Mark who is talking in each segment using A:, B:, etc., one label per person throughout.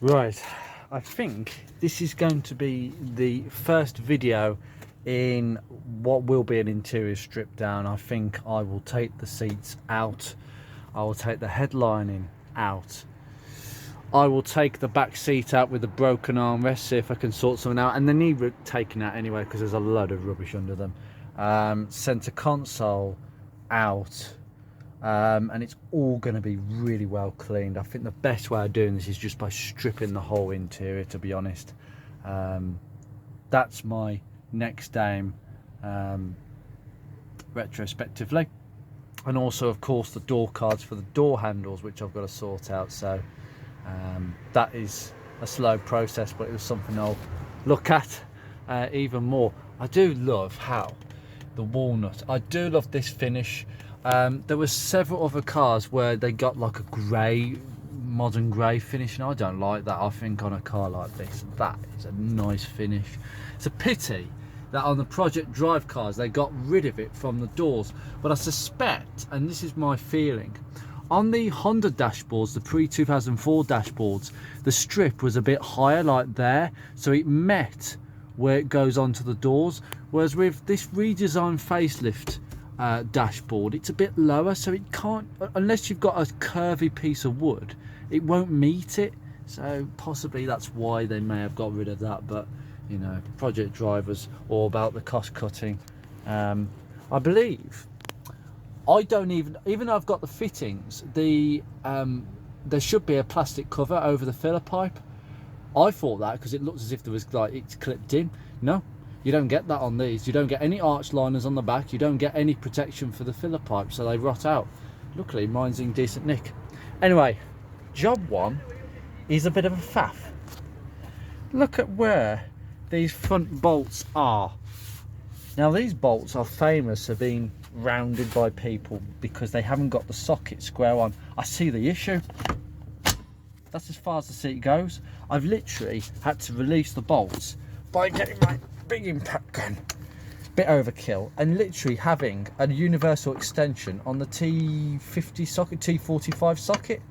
A: Right, I think this is going to be the first video in what will be an interior strip down. I think I will take the seats out, I will take the headlining out, I will take the back seat out with the broken armrest, see if I can sort something out, and they need taken out anyway because there's a load of rubbish under them. Centre console out. And it's all going to be really well cleaned. I think the best way of doing this is just by stripping the whole interior, to be honest. That's my next aim, retrospectively. And also, of course, the door cards for the door handles, which I've got to sort out. So that is a slow process, but it was something I'll look at even more. I do love how the walnut, I do love this finish. There were several other cars where they got like a grey, modern grey finish, and I don't like that. I think on a car like this, that is a nice finish. It's a pity that on the Project Drive cars they got rid of it from the doors, but I suspect, and this is my feeling, on the Honda dashboards, the pre-2004 dashboards, the strip was a bit higher like there, so it met where it goes onto the doors, whereas with this redesigned facelift dashboard, it's a bit lower, so it can't, unless you've got a curvy piece of wood, it won't meet it. So possibly that's why they may have got rid of that. But you know, Project Drive was all about the cost cutting. I believe I don't even though I've got the fittings, there should be a plastic cover over the filler pipe. I thought that because it looks as if there was like it's clipped in. No, you don't get that on these. You don't get any arch liners on the back. You don't get any protection for the filler pipe, so they rot out. Luckily, mine's in decent nick. Anyway, job one is a bit of a faff. Look at where these front bolts are. Now, these bolts are famous for being rounded by people because they haven't got the socket square on. I see the issue. That's as far as the seat goes. I've literally had to release the bolts by getting my big impact gun, bit overkill, and literally having a universal extension on the T50 socket, T45 socket.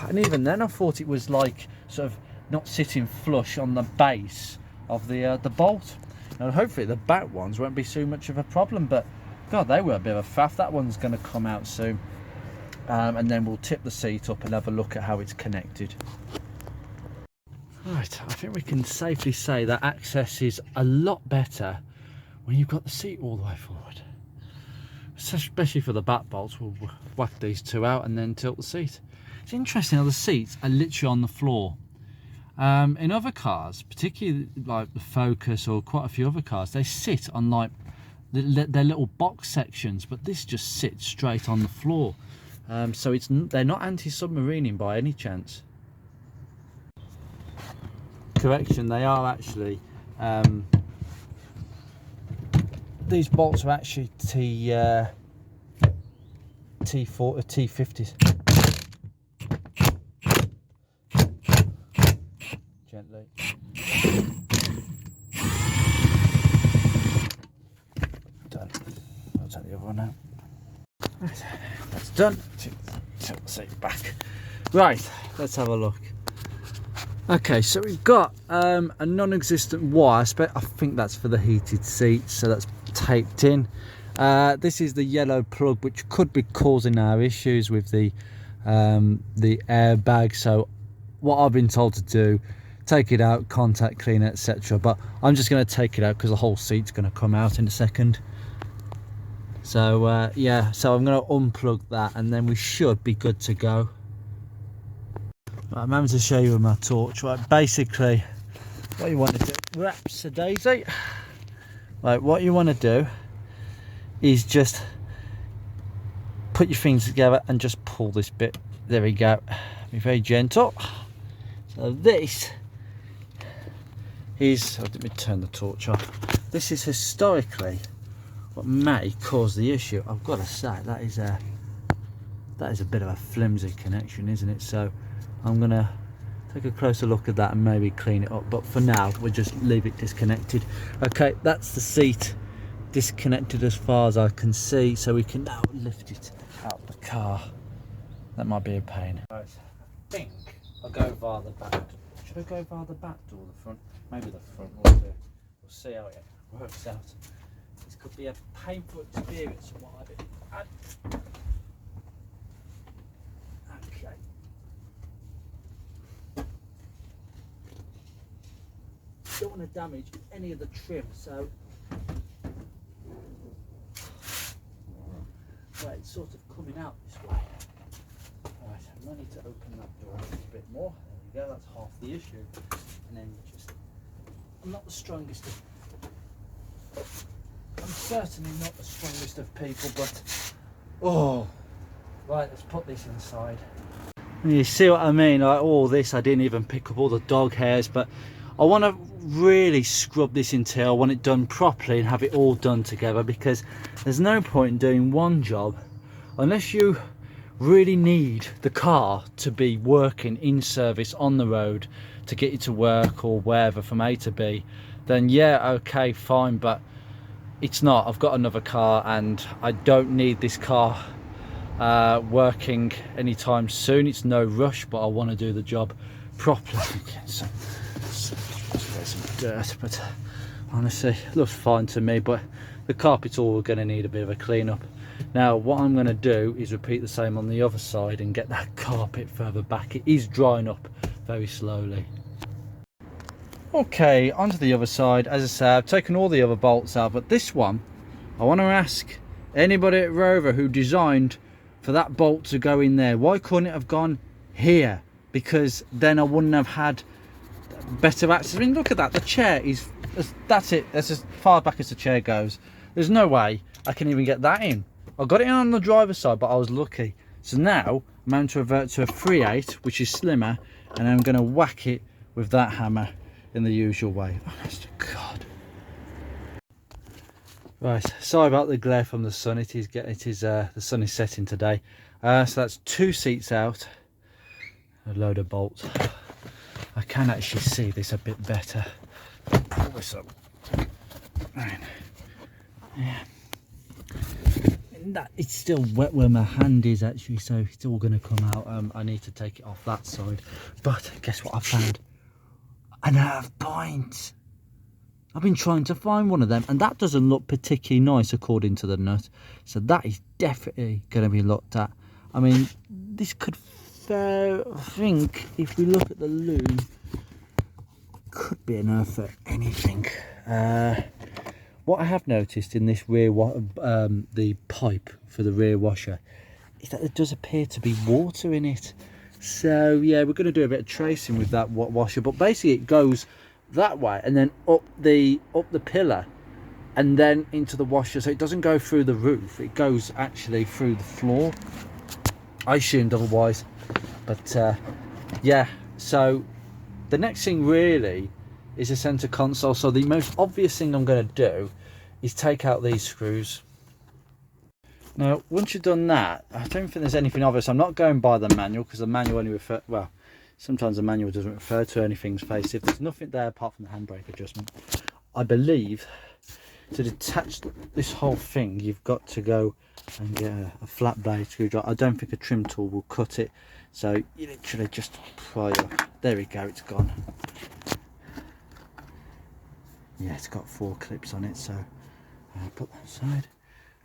A: And even then I thought it was like sort of not sitting flush on the base of the bolt. Now hopefully the back ones won't be so much of a problem, but god, they were a bit of a faff. That one's going to come out soon, and then we'll tip the seat up and have a look at how it's connected. Right, I think we can safely say that access is a lot better when you've got the seat all the way forward. Especially for the back bolts, we'll whack these two out and then tilt the seat. It's interesting how the seats are literally on the floor. In other cars, particularly like the Focus or quite a few other cars, they sit on like their little box sections, but this just sits straight on the floor. So they're not anti-submarining by any chance. Correction, they are actually these bolts are actually T50s. Gently. Done. I'll take the other one out. Right, that's done. Tilt the seat back. Right, let's have a look. Okay, so we've got a non-existent wire. I think that's for the heated seats, so that's taped in. This is the yellow plug, which could be causing our issues with the airbag. So what I've been told to do, take it out, contact clean it, etc. But I'm just going to take it out because the whole seat's going to come out in a second. So yeah, so I'm going to unplug that and then we should be good to go. Right, I'm having to show you with my torch. Right, basically what you want to do, rhapsody. Right, what you want to do is just put your fingers together and just pull this bit. There we go. Be very gentle. So this is, let me turn the torch off. This is historically what may cause the issue. I've got to say that is a bit of a flimsy connection, isn't it? So I'm gonna take a closer look at that and maybe clean it up, but for now we'll just leave it disconnected. Okay, that's the seat disconnected as far as I can see, so we can now lift it out the car. That might be a pain. Right, I think I'll go via the back. Should I go via the back door or the front? Maybe the front will do. We'll see how it works out. This could be a painful experience from what I've been. Okay. Don't want to damage any of the trim, so right, it's sort of coming out this way. Right, I need to open that door a little bit more. There we go, that's half the issue. And then just, I'm not the strongest of, I'm certainly not the strongest of people, but oh, right, let's put this inside. You see what I mean? Like all this, I didn't even pick up all the dog hairs, but I want to really scrub this interior. I want it done properly and have it all done together, because there's no point in doing one job unless you really need the car to be working in service on the road to get you to work or wherever from A to B. Then yeah, okay, fine, but it's not. I've got another car and I don't need this car working anytime soon. It's no rush, but I want to do the job properly. So some dirt, but honestly it looks fine to me, but the carpet's all going to need a bit of a clean up. Now what I'm going to do is repeat the same on the other side and get that carpet further back. It is drying up very slowly. Okay, onto the other side. As I say, I've taken all the other bolts out, but this one I want to ask anybody at Rover who designed for that bolt to go in there, why couldn't it have gone here? Because then I wouldn't have had better access. I mean, look at that, the chair is, that's it, that's as far back as the chair goes. There's no way I can even get that in. I got it in on the driver's side, but I was lucky. So now I'm going to revert to a 3/8, which is slimmer, and I'm going to whack it with that hammer in the usual way. Honest to God. Right, sorry about the glare from the sun. The sun is setting today. So that's 2 seats out, a load of bolts. I can actually see this a bit better. Pull this up. Right. Yeah. That, it's still wet where my hand is actually, so it's all going to come out. I need to take it off that side. But guess what I found? A nerve point. I've been trying to find one of them, and that doesn't look particularly nice according to the nut. So that is definitely going to be looked at. I mean, this could I think if we look at the loom, could be enough for anything. What I have noticed in this rear the pipe for the rear washer is that there does appear to be water in it. So yeah, we're going to do a bit of tracing with that washer, but basically it goes that way and then up the pillar and then into the washer, so it doesn't go through the roof, it goes actually through the floor. I assumed otherwise, but yeah. So the next thing really is a center console. So the most obvious thing I'm going to do is take out these screws. Now once you've done that, I don't think there's anything obvious. I'm not going by the manual, because the manual only sometimes the manual doesn't refer to anything's face. If there's nothing there apart from the handbrake adjustment, I believe to detach this whole thing you've got to go and get a flat blade screwdriver. I don't think a trim tool will cut it, so you literally just pry off. There we go, it's gone. Yeah, it's got 4 clips on it, so put that aside.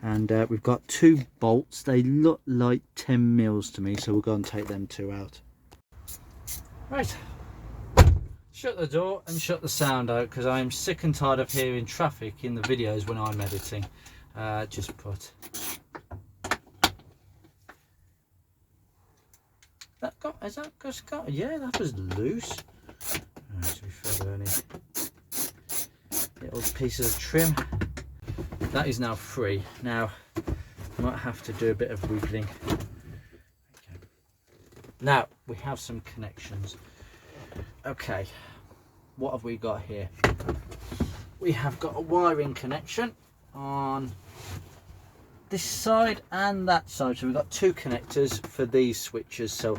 A: And we've got 2 bolts. They look like 10 mils to me, so we'll go and take them 2 out. Right, shut the door and shut the sound out, because I am sick and tired of hearing traffic in the videos when I'm editing. Just put that got, has that just got, yeah, that was loose. To be fair, any little pieces of trim. That is now free. Now I might have to do a bit of wiggling. Okay. Now we have some connections. Okay, what have we got here? We have got a wiring connection on this side and that side, so we've got 2 connectors for these switches. So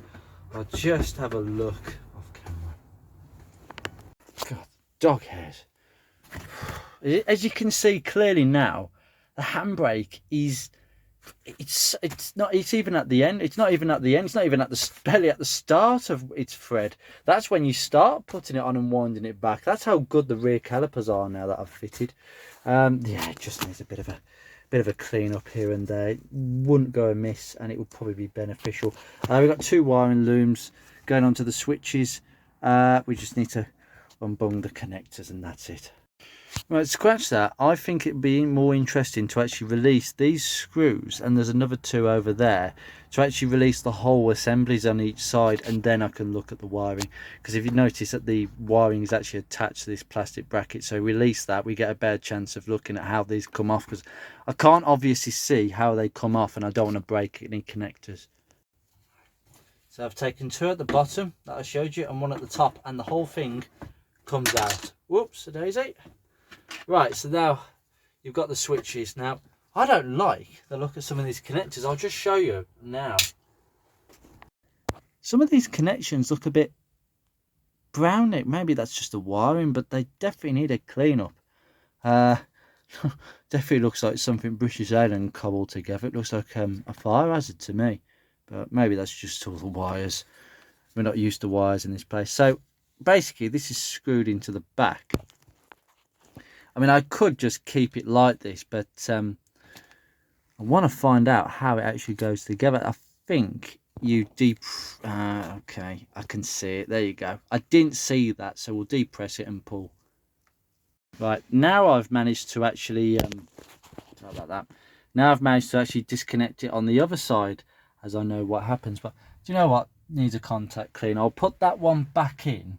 A: I'll just have a look off camera. God, dog hairs. As you can see clearly now, the handbrake is it's not, it's even at the end, it's not even at the end, it's not even at the barely at the start of its thread. That's when you start putting it on and winding it back. That's how good the rear calipers are now that I've fitted. Yeah, it just needs a bit of a clean up here and there. It wouldn't go amiss, and it would probably be beneficial. We've got 2 wiring looms going onto the switches. We just need to unbung the connectors, and that's it. Right, scratch that. I think it'd be more interesting to actually release these screws, and there's another 2 over there, to actually release the whole assemblies on each side, and then I can look at the wiring. Because if you notice that the wiring is actually attached to this plastic bracket, so release that, we get a better chance of looking at how these come off, because I can't obviously see how they come off, and I don't want to break any connectors. So I've taken 2 at the bottom that I showed you, and 1 at the top, and the whole thing comes out. Whoops, a daisy. Right, so now you've got the switches. Now, I don't like the look of some of these connectors. I'll just show you now. Some of these connections look a bit brown. Maybe that's just the wiring, but they definitely need a clean up. Definitely looks like something British Island cobbled together. It looks like a fire hazard to me, but maybe that's just all the wires. We're not used to wires in this place. So basically this is screwed into the back. I mean, I could just keep it like this, but I want to find out how it actually goes together. I think you okay, I can see it. There you go. I didn't see that, so we'll depress it and pull. Right, now I've managed to actually sorry about that. Now I've managed to actually disconnect it on the other side, as I know what happens. But do you know what? Needs a contact clean. I'll put that one back in.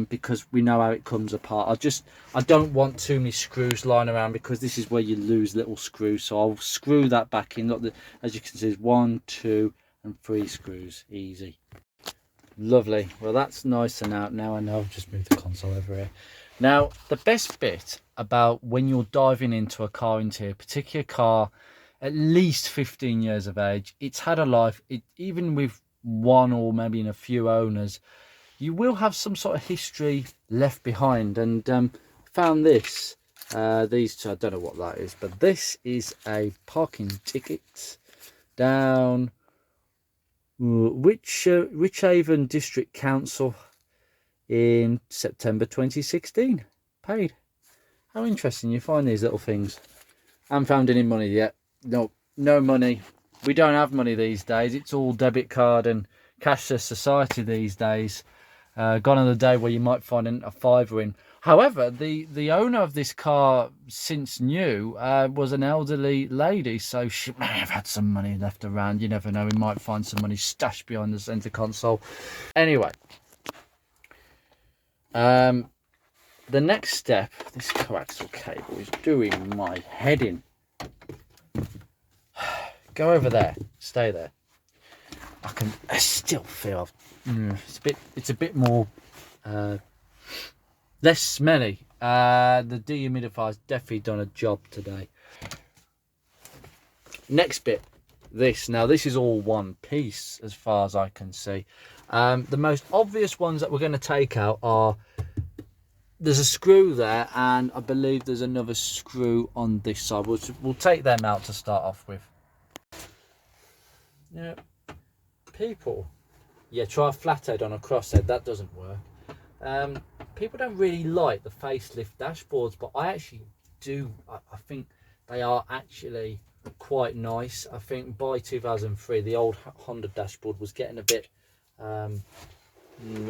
A: Because we know how it comes apart. I don't want too many screws lying around, because this is where you lose little screws. So I'll screw that back in. Look, as you can see, there's 1, 2 and 3 screws. Easy. Lovely. Well, that's nice and out. Now I know. I've just moved the console over here. Now, the best bit about when you're diving into a car interior, particular car, at least 15 years of age, it's had a life. Even with 1 or maybe in a few owners, you will have some sort of history left behind. And found this, these 2, I don't know what that is, but this is a parking ticket down Wychavon District Council in September 2016. Paid. How interesting. You find these little things. I haven't found any money yet. No money. We don't have money these days. It's all debit card and cashless society these days. Gone are the day where you might find a £5 in. However, the owner of this car, since new, was an elderly lady, so she may have had some money left around. You never know, we might find some money stashed behind the centre console. Anyway, the next step, this coaxial cable is doing my head in. Go over there, stay there. I still feel it's a bit more less smelly. The dehumidifier's definitely done a job today. Next bit, this is all one piece as far as I can see. The most obvious ones that we're going to take out are, there's a screw there, and I believe there's another screw on this side. We'll take them out to start off with. Yeah, people, try a flathead on a crosshead. That doesn't work. People don't really like the facelift dashboards, but I actually do. I think they are actually quite nice. I think by 2003 the old Honda dashboard was getting a bit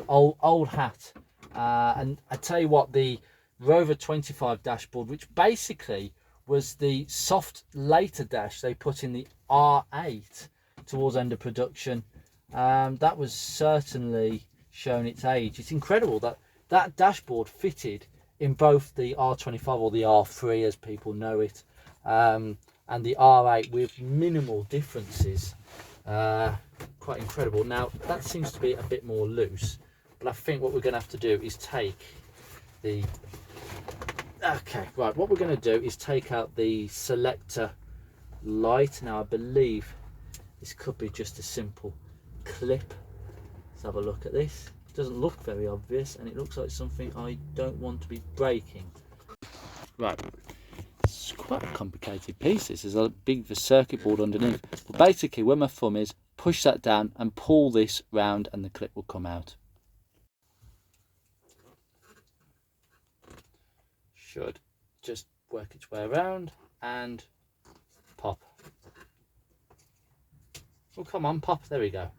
A: old hat, and I tell you what, the Rover 25 dashboard, which basically was the soft later dash they put in the R8 towards end of production, that was certainly showing its age. It's incredible that that dashboard fitted in both the R25, or the R3 as people know it, and the R8 with minimal differences. Quite incredible. Now that seems to be a bit more loose, but I think what we're going to have to do is take the what we're going to do is take out the selector light. Now I believe this could be just a simple clip. Let's have a look at this. It doesn't look very obvious, and it looks like something I don't want to be breaking. Right, quite a complicated piece. This is a big circuit board underneath. But basically, where my thumb is, push that down and pull this round and the clip will come out. Should just work its way around and pop. Oh, come on, pop. There we go.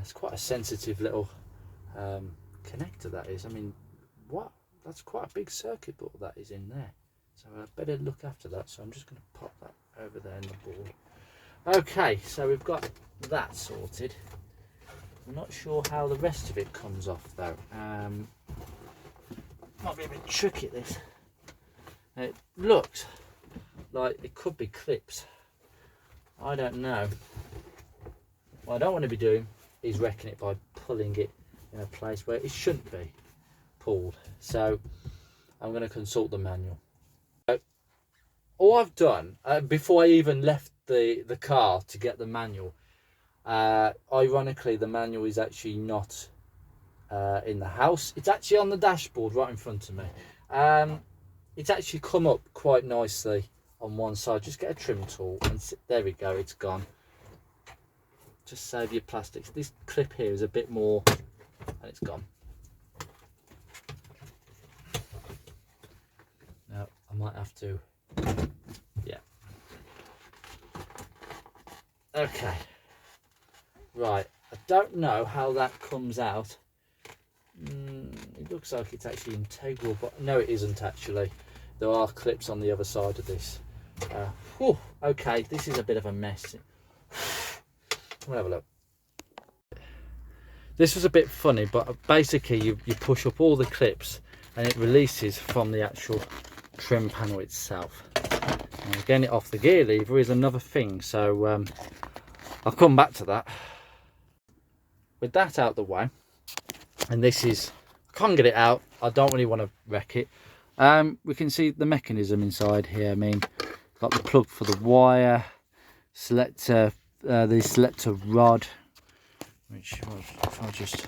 A: It's quite a sensitive little connector, that is. I mean, what? That's quite a big circuit board that is in there. So I better look after that. So I'm just going to pop that over there in the board. Okay, so we've got that sorted. I'm not sure how the rest of it comes off though. Might be a bit tricky, this. It looks like it could be clips. I don't know. What I don't want to be doing is wrecking it by pulling it in a place where it shouldn't be pulled. So I'm going to consult the manual. All I've done before I even left the car to get the manual, ironically the manual is actually not in the house. It's actually on the dashboard right in front of me. It's actually come up quite nicely on one side. Just get a trim tool and there we go, it's gone. Just save your plastics. This clip here is a bit more and it's gone. Now I might have to, yeah. Okay, right, I don't know how that comes out. It looks like it's actually integral, but no, it isn't actually. There are clips on the other side of this. Okay, this is a bit of a mess. We'll have a look. This was a bit funny, but basically you push up all the clips and it releases from the actual trim panel itself. And getting it off the gear lever is another thing, so I'll come back to that. With that out the way, and this is, I can't get it out, I don't really want to wreck it. We can see the mechanism inside here. I mean, got the plug for the wire, selector, the selector rod, which if I just,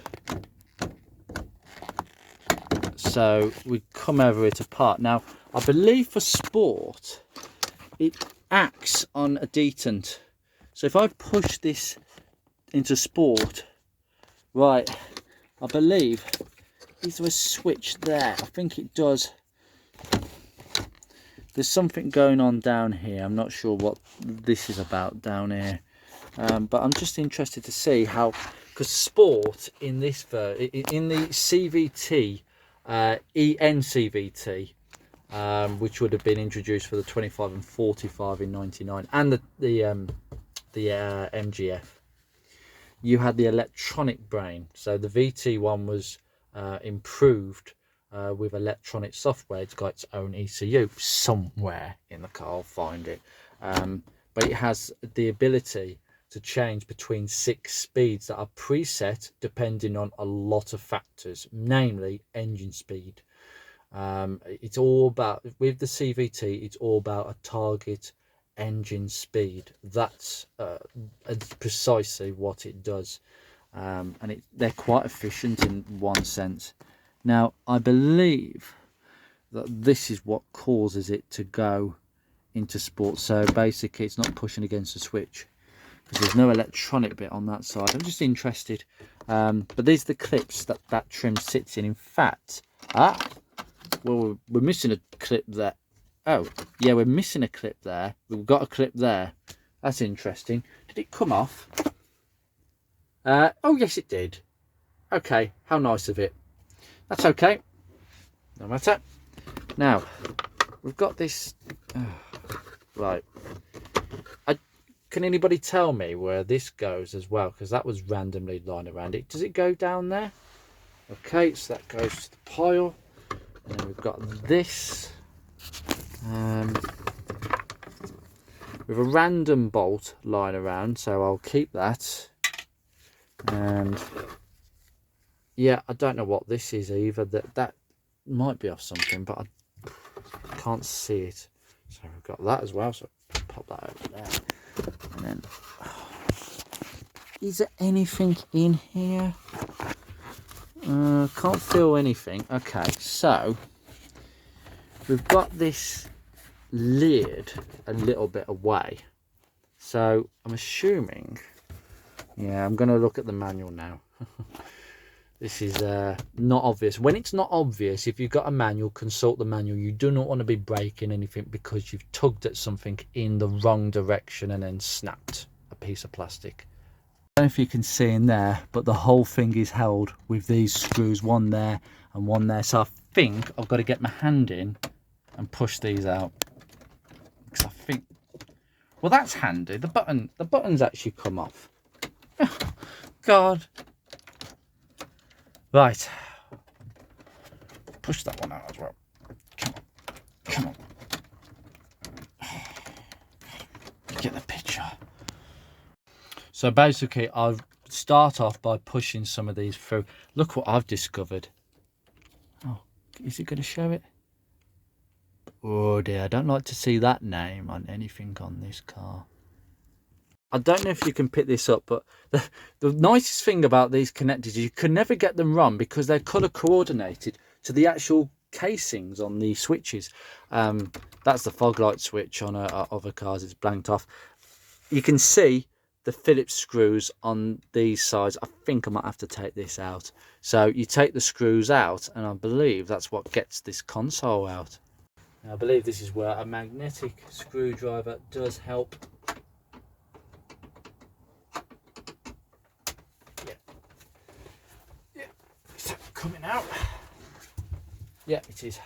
A: so we come over it apart. Now I believe for sport it acts on a detent, so if I push this into sport, right, I believe, is there a switch there? I think it does. There's something going on down here. I'm not sure what this is about down here, but I'm just interested to see how, because sport in this in the CVT, EN-CVT, which would have been introduced for the 25 and 45 in 99, and the MGF, you had the electronic brain. So the VT one was improved with electronic software. It's got its own ECU somewhere in the car, I'll find it, but it has the ability to change between 6 speeds that are preset depending on a lot of factors, namely engine speed. It's all about, with the CVT, it's all about a target engine speed. That's precisely what it does, and they're quite efficient in one sense. Now I believe that this is what causes it to go into sport. So basically it's not pushing against the switch because there's no electronic bit on that side. I'm just interested, but these are the clips that trim sits in. In fact, well, we're missing a clip there. Oh yeah, we're missing a clip there. We've got a clip there. That's interesting. Did it come off? Oh yes it did. Okay, how nice of it. That's okay, no matter. Now we've got this, right, can anybody tell me where this goes as well, because that was randomly lying around it. Does it go down there? Okay, so that goes to the pile, and then we've got this with a random bolt lying around, so I'll keep that. And yeah, I don't know what this is either. That might be off something, but I can't see it. So we've got that as well, so pop that over there. And then, is there anything in here? Can't feel anything. Okay, so we've got this leered a little bit away. So I'm assuming, yeah, I'm going to look at the manual now. This is not obvious. When it's not obvious, if you've got a manual, consult the manual. You do not want to be breaking anything because you've tugged at something in the wrong direction and then snapped a piece of plastic. I don't know if you can see in there, but the whole thing is held with these screws, one there and one there. So I think I've got to get my hand in and push these out, because I think, well, that's handy. The buttons actually come off. God. Right, push that one out as well. Come on, come on. Get the picture. So basically, I'll start off by pushing some of these through. Look what I've discovered. Oh, is it going to show it? Oh dear, I don't like to see that name on anything on this car. I don't know if you can pick this up, but the nicest thing about these connectors is you can never get them wrong because they're colour coordinated to the actual casings on the switches. That's the fog light switch on other cars, it's blanked off. You can see the Phillips screws on these sides. I think I might have to take this out. So you take the screws out, and I believe that's what gets this console out. Now, I believe this is where a magnetic screwdriver does help. Coming out. Yeah, it is.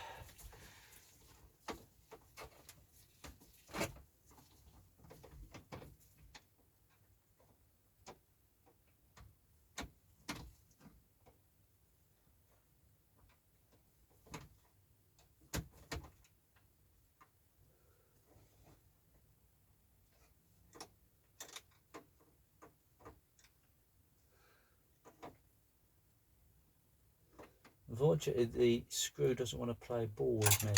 A: Unfortunately, the screw doesn't want to play ball with me.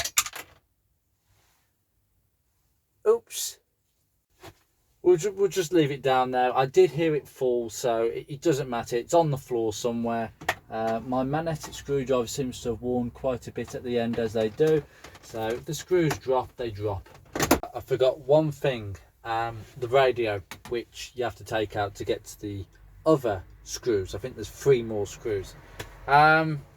A: Oops. We'll just leave it down there. I did hear it fall, so it doesn't matter. It's on the floor somewhere. My magnetic screwdriver seems to have worn quite a bit at the end, as they do. So if the screws drop, they drop. I forgot one thing. The radio, which you have to take out to get to the other screws. I think there's 3 more screws.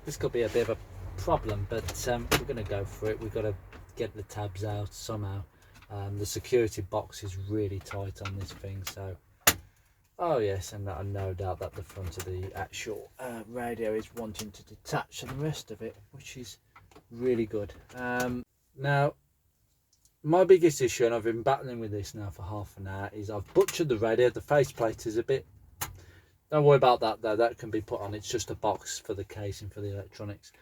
A: This could be a bit of a problem, but we're going to go for it. We've got to get the tabs out somehow. The security box is really tight on this thing, so oh yes, and no doubt that the front of the actual radio is wanting to detach the rest of it, which is really good. Now my biggest issue, and I've been battling with this now for half an hour, is I've butchered the radio. The faceplate is a bit, don't worry about that though, that can be put on. It's just a box for the casing for the electronics.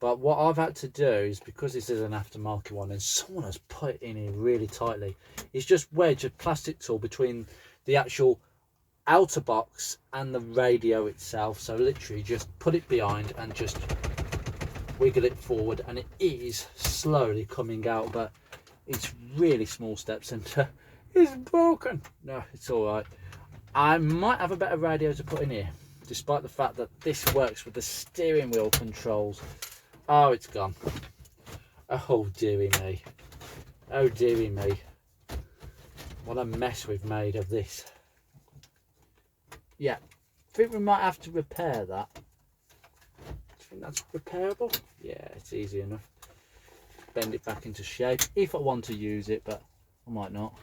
A: But what I've had to do is, because this is an aftermarket one and someone has put it in here really tightly, is just wedge a plastic tool between the actual outer box and the radio itself. So literally just put it behind and just wiggle it forward, and it is slowly coming out, but it's really small steps, and it's broken. No, it's all right. I might have a better radio to put in here, despite the fact that this works with the steering wheel controls. Oh, it's gone. Oh dearie me. Oh dearie me. What a mess we've made of this. Yeah, I think we might have to repair that. Do you think that's repairable? Yeah, it's easy enough. Bend it back into shape if I want to use it, but I might not.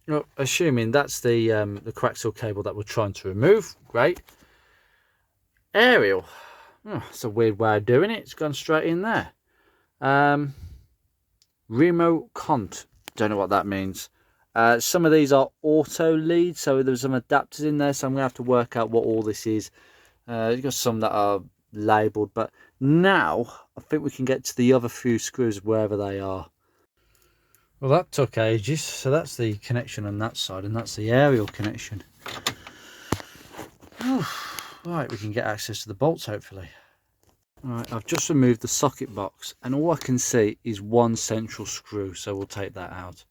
A: Well, assuming that's the coaxial cable that we're trying to remove. Great. Aerial. Oh, it's a weird way of doing it. It's gone straight in there. Remote cont. Don't know what that means. Some of these are auto leads, so there's some adapters in there, so I'm going to have to work out what all this is. You've got some that are labelled, but now I think we can get to the other few screws wherever they are. Well, that took ages. So that's the connection on that side, and that's the aerial connection. Right, we can get access to the bolts hopefully. Alright, I've just removed the socket box, and all I can see is one central screw, so we'll take that out.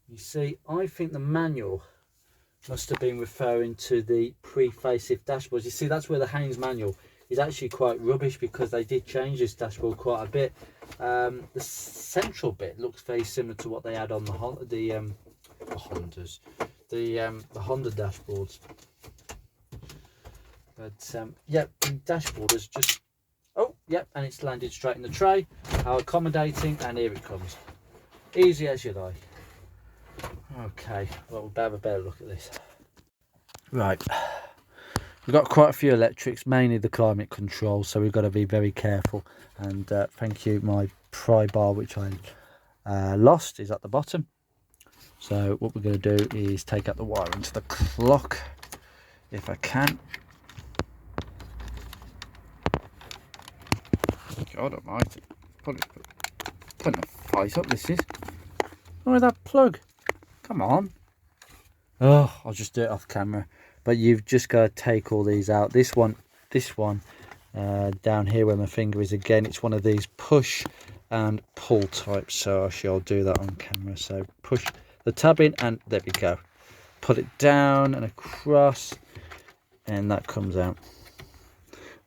A: You see, I think the manual must have been referring to the pre-facelift dashboards. You see, that's where the Haynes manual is actually quite rubbish, because they did change this dashboard quite a bit. The central bit looks very similar to what they had on the Honda dashboards. But yeah, the dashboard is just, oh yep, and it's landed straight in the tray. How accommodating, and here it comes, easy as you like. Okay, well, we'll have a better look at this. Right, we've got quite a few electrics, mainly the climate control, so we've got to be very careful. And thank you, my pry bar, which I lost, is at the bottom. So what we're going to do is take out the wire into the clock, if I can. God almighty, putting a fight up, this is. Oh, that plug, come on. Oh, I'll just do it off camera. But you've just got to take all these out. This one down here where my finger is, again, it's one of these push and pull types, so I shall do that on camera. So push the tab in, and there we go. Put it down and across, and that comes out.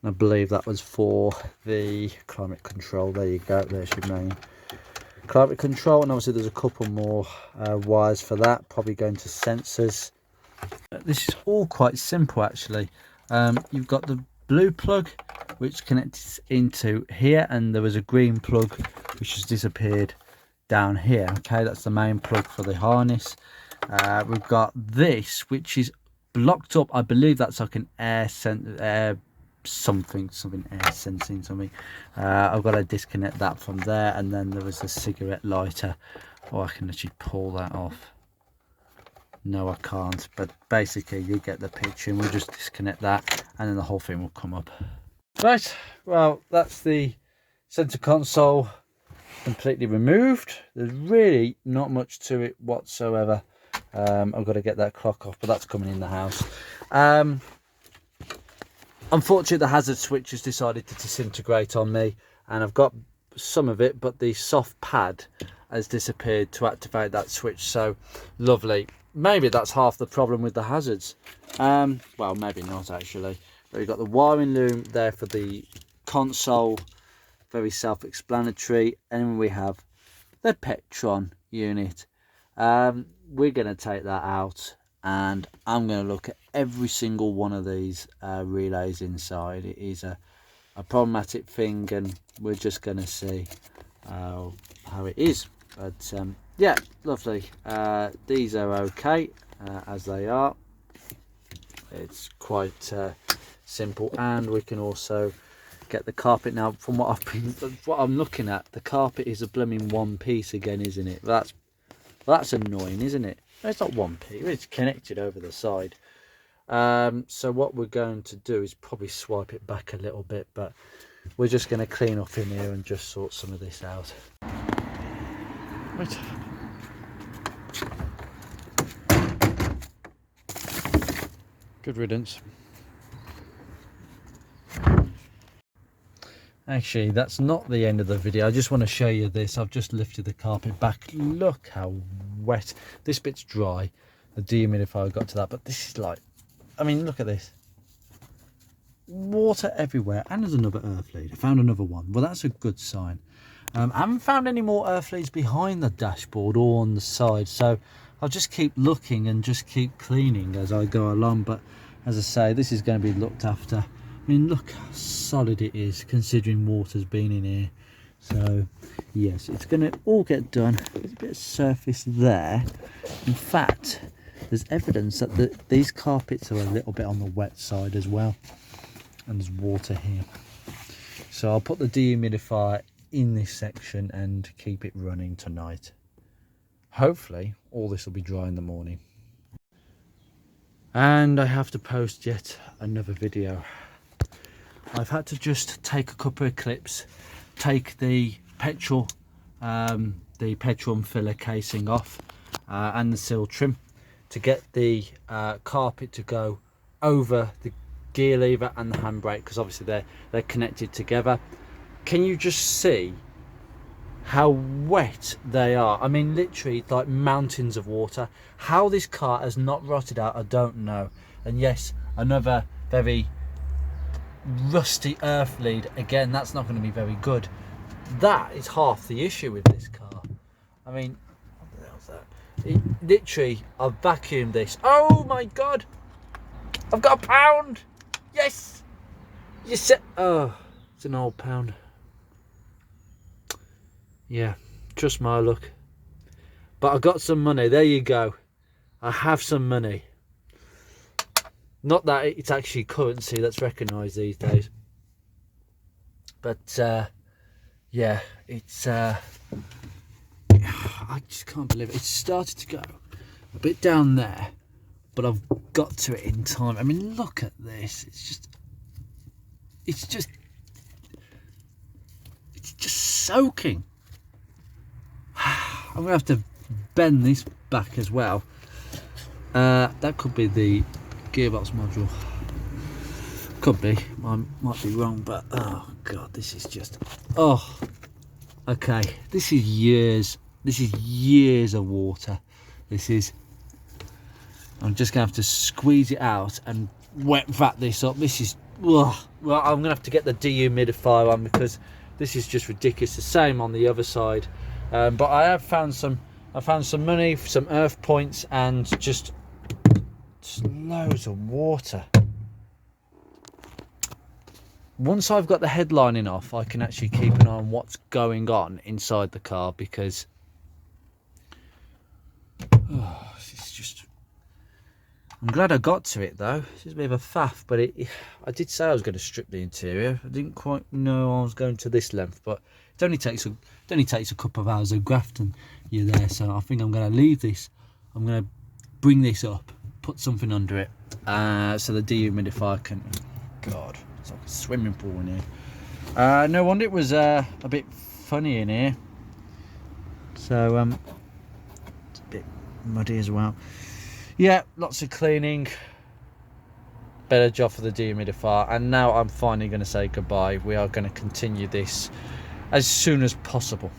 A: And I believe that was for the climate control. There you go, there's your main climate control. And obviously there's a couple more wires for that, probably going to sensors. This is all quite simple, actually. You've got the blue plug, which connects into here, and there was a green plug which has disappeared down here. Okay, that's the main plug for the harness. We've got this, which is blocked up. I believe that's like an air sensing something. I've got to disconnect that from there. And then there was a cigarette lighter. Oh, I can actually pull that off. No, I can't, but basically you get the picture, and we'll just disconnect that, and then the whole thing will come up. Right, well, that's the center console completely removed. There's really not much to it whatsoever. I've got to get that clock off, but that's coming in the house. Unfortunately, the hazard switch has decided to disintegrate on me, and I've got some of it, but the soft pad has disappeared to activate that switch. So lovely. Maybe that's half the problem with the hazards. Well, maybe not, actually. But we've got the wiring loom there for the console, very self-explanatory. And then we have the Petron unit. We're going to take that out, and I'm going to look at every single one of these relays inside. It is a problematic thing, and we're just going to see how it is. But yeah, lovely. These are okay as they are. It's quite simple, and we can also get the carpet now. From what I'm looking at, the carpet is a blooming one piece again, isn't it? That's annoying, isn't it? It's not one piece, it's connected over the side. So what we're going to do is probably swipe it back a little bit, but we're just going to clean up in here and just sort some of this out. Right. Good riddance. Actually, that's not the end of the video. I just want to show you this. I've just lifted the carpet back. Look how wet. This bit's dry. The dehumidifier got to that, but this is like, I mean, look at this. Water everywhere. And there's another earth lead. I found another one. Well, that's a good sign. I haven't found any more earth leads behind the dashboard or on the side, so I'll just keep looking and just keep cleaning as I go along. But as I say, this is going to be looked after. I mean, look how solid it is considering water's been in here. So yes, it's going to all get done. There's a bit of surface there. In fact, there's evidence that these carpets are a little bit on the wet side as well, and there's water here. So I'll put the dehumidifier in this section and keep it running tonight. Hopefully all this will be dry in the morning. And I have to post yet another video. I've had to just take a couple of clips, take the petrol filler casing off and the seal trim to get the carpet to go over the gear lever and the handbrake, because obviously they're connected together. Can you just see how wet they are? I mean, literally like mountains of water. How this car has not rotted out, I don't know. And yes, another very rusty earth lead. Again, that's not going to be very good. That is half the issue with this car. I mean, what the hell's that? Literally, I've vacuumed this. Oh my god! I've got a pound! Yes! You said, oh, it's an old pound. Yeah, trust my luck. But I got some money. There you go. I have some money. Not that it's actually currency that's recognised these days. But yeah, it's I just can't believe it. It's started to go a bit down there, but I've got to it in time. I mean, look at this. It's just soaking. I'm gonna have to bend this back as well. That could be the gearbox module. Could be. I might be wrong, but oh god, this is just, oh, okay. This is years. This is years of water. This is. I'm just gonna have to squeeze it out and wet vac this up. This is. Ugh. Well, I'm gonna have to get the dehumidifier on because this is just ridiculous. The same on the other side. But I have found some. I found some money, some earth points, and just loads of water. Once I've got the headlining off, I can actually keep an eye on what's going on inside the car because it's just. I'm glad I got to it though. It's a bit of a faff, but I did say I was going to strip the interior. I didn't quite know I was going to this length, but it only takes a couple of hours of graft and you're there. So I think I'm going to leave this. I'm going to bring this up, put something under it, so the dehumidifier can. God, it's like a swimming pool in here. No wonder it was a bit funny in here. So it's a bit muddy as well. Yeah, lots of cleaning. Better job for the dehumidifier. And now I'm finally going to say goodbye. We are going to continue this as soon as possible.